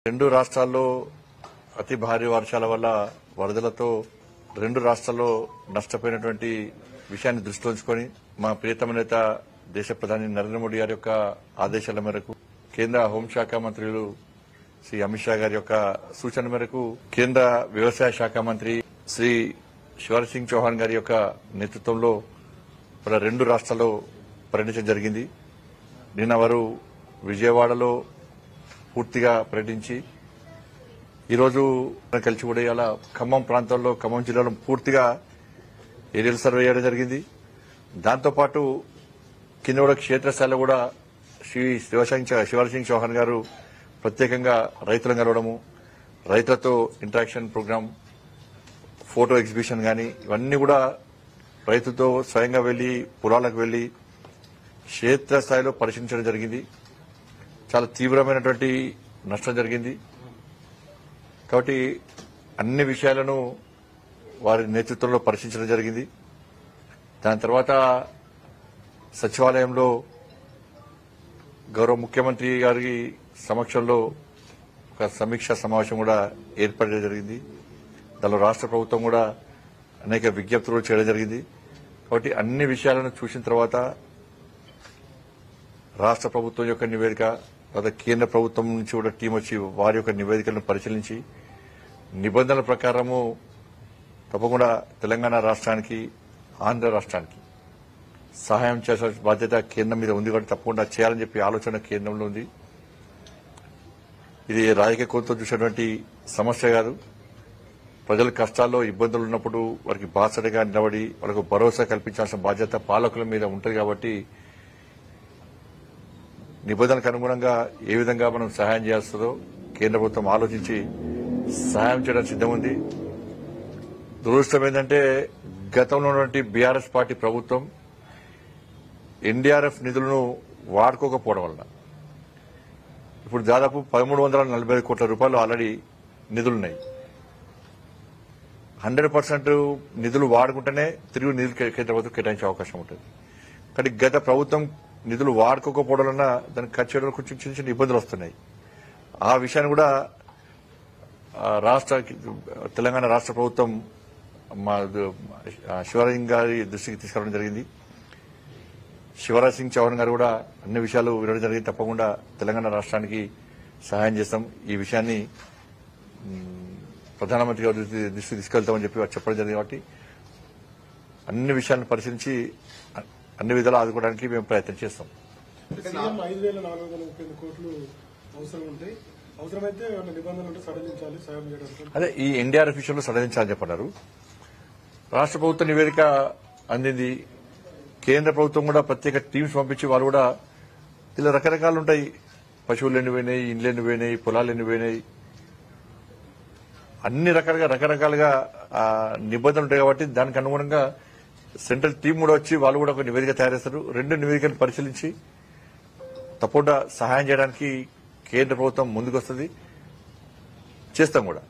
రెండు రాష్ట్రాల్లో అతి భారీ వర్షాల వల్ల వరదలతో రెండు రాష్ట్రాల్లో నష్టపోయినటువంటి విషయాన్ని దృష్టిలో ఉంచుకొని మా ప్రియతమ నేత దేశ ప్రధాని నరేంద్ర మోడీ గారి యొక్క ఆదేశాల మేరకు కేంద్ర హోంశాఖ మంత్రులు శ్రీ అమిత్ షా గారి యొక్క సూచన మేరకు కేంద్ర వ్యవసాయ శాఖ మంత్రి శ్రీ శివరాజ్ సింగ్ చౌహాన్ గారి యొక్క నేతృత్వంలో రెండు రాష్ట్రాల్లో పర్యటించడం జరిగింది. నిన్న వారు విజయవాడలో పూర్తిగా పర్యటించి ఈరోజు కలిసి కూడా ఇలా ఖమ్మం ప్రాంతంలో ఖమ్మం జిల్లాలో పూర్తిగా ఏరియల్ సర్వే చేయడం జరిగింది. దాంతోపాటు కింద కూడా క్షేత్రస్థాయిలో కూడా శ్రీ శివరాజ్ సింగ్ చౌహాన్ గారు ప్రత్యేకంగా రైతులను కలవడము, రైతులతో ఇంటరాక్షన్ ప్రోగ్రాం, ఫోటో ఎగ్జిబిషన్ గాని ఇవన్నీ కూడా రైతులతో స్వయంగా వెళ్లి పొలాలకు వెళ్లి క్షేత్రస్థాయిలో పరిశీలించడం జరిగింది. చాలా తీవ్రమైనటువంటి నష్టం జరిగింది. కాబట్టి అన్ని విషయాలను వారి నేతృత్వంలో పరిశీలించడం జరిగింది. దాని తర్వాత సచివాలయంలో గౌరవ ముఖ్యమంత్రి గారి సమక్షంలో ఒక సమీక్షా సమావేశం కూడా ఏర్పడడం జరిగింది. దానిలో రాష్ట్ర ప్రభుత్వం కూడా అనేక విజ్ఞప్తులు చేయడం జరిగింది. కాబట్టి అన్ని విషయాలను చూసిన తర్వాత రాష్ట్ర ప్రభుత్వం యొక్క నివేదిక, తర్వాత కేంద్ర ప్రభుత్వం నుంచి కూడా టీం వచ్చి వారి యొక్క నివేదికలను పరిశీలించి నిబంధనల ప్రకారము తప్పకుండా తెలంగాణ రాష్ట్రానికి, ఆంధ్ర రాష్ట్రానికి సహాయం చేయాల్సిన బాధ్యత కేంద్రం మీద ఉంది. కాబట్టి తప్పకుండా చేయాలని చెప్పి ఆలోచన కేంద్రంలో ఉంది. ఇది రాజకీయ కోణంతో చూసినటువంటి సమస్య కాదు. ప్రజల కష్టాల్లో ఇబ్బందులు ఉన్నప్పుడు వారికి బాసటగా నిలబడి వాళ్ళకు భరోసా కల్పించాల్సిన బాధ్యత పాలకుల మీద ఉంటుంది. కాబట్టి నిబంధనలకు అనుగుణంగా ఏ విధంగా మనం సహాయం చేస్తుందో కేంద్ర ప్రభుత్వం ఆలోచించి సహాయం చేయడానికి సిద్దం ఉంది. దురదృష్టం ఏంటంటే గతంలో ఉన్నటువంటి బీఆర్ఎస్ పార్టీ ప్రభుత్వం ఎన్డీఆర్ఎఫ్ వాడుకోకపోవడం వలన ఇప్పుడు దాదాపు 1345 కోట్ల రూపాయలు ఆల్రెడీ నిధులున్నాయి. 100% నిధులు వాడుకుంటేనే తిరిగి నిధులు కేంద్ర ప్రభుత్వం కేటాయించే అవకాశం ఉంటుంది. కానీ గత ప్రభుత్వం నిధులు వాడుకోకపోవడం వలన దానికి ఖర్చు చేయడం కొంచెం చిన్న చిన్న ఇబ్బందులు వస్తున్నాయి. ఆ విషయాన్ని కూడా తెలంగాణ రాష్ట్ర ప్రభుత్వం మా శివరాజ్ గారి దృష్టికి తీసుకురావడం జరిగింది. శివరాజ్ సింగ్ చౌహాన్ గారు కూడా అన్ని విషయాలు వినడం జరిగింది. తప్పకుండా తెలంగాణ రాష్ట్రానికి సహాయం చేస్తాం, ఈ విషయాన్ని ప్రధానమంత్రి గారి దృష్టికి తీసుకెళ్తామని చెప్పి చెప్పడం జరిగింది. కాబట్టి అన్ని విషయాలను పరిశీలించి అన్ని విధాలు ఆదుకోవడానికి మేము ప్రయత్నం చేస్తాం. అదే ఈ ఎన్డీఆర్ఎఫ్ విషయంలో సడలించాలని చెప్పన్నారు. రాష్ట్ర ప్రభుత్వ నివేదిక అందింది. కేంద్ర ప్రభుత్వం కూడా ప్రత్యేక టీమ్స్ పంపించి వారు కూడా ఇలా రకరకాలు ఉంటాయి. పశువులు ఎన్ని పోయినాయి, ఇండ్లు ఎన్ని పోయినాయి, పొలాలు ఎన్ని పోయినాయి, అన్ని రకరకాలుగా నిబంధనలు ఉంటాయి. కాబట్టి దానికి అనుగుణంగా సెంట్రల్ టీం కూడా వచ్చి వాళ్ళు కూడా ఒక నివేదిక తయారు చేస్తారు. రెండు నివేదికలను పరిశీలించి తప్పకుండా సహాయం చేయడానికి కేంద్ర ప్రభుత్వం ముందుకు వస్తుంది, చేస్తాం కూడా.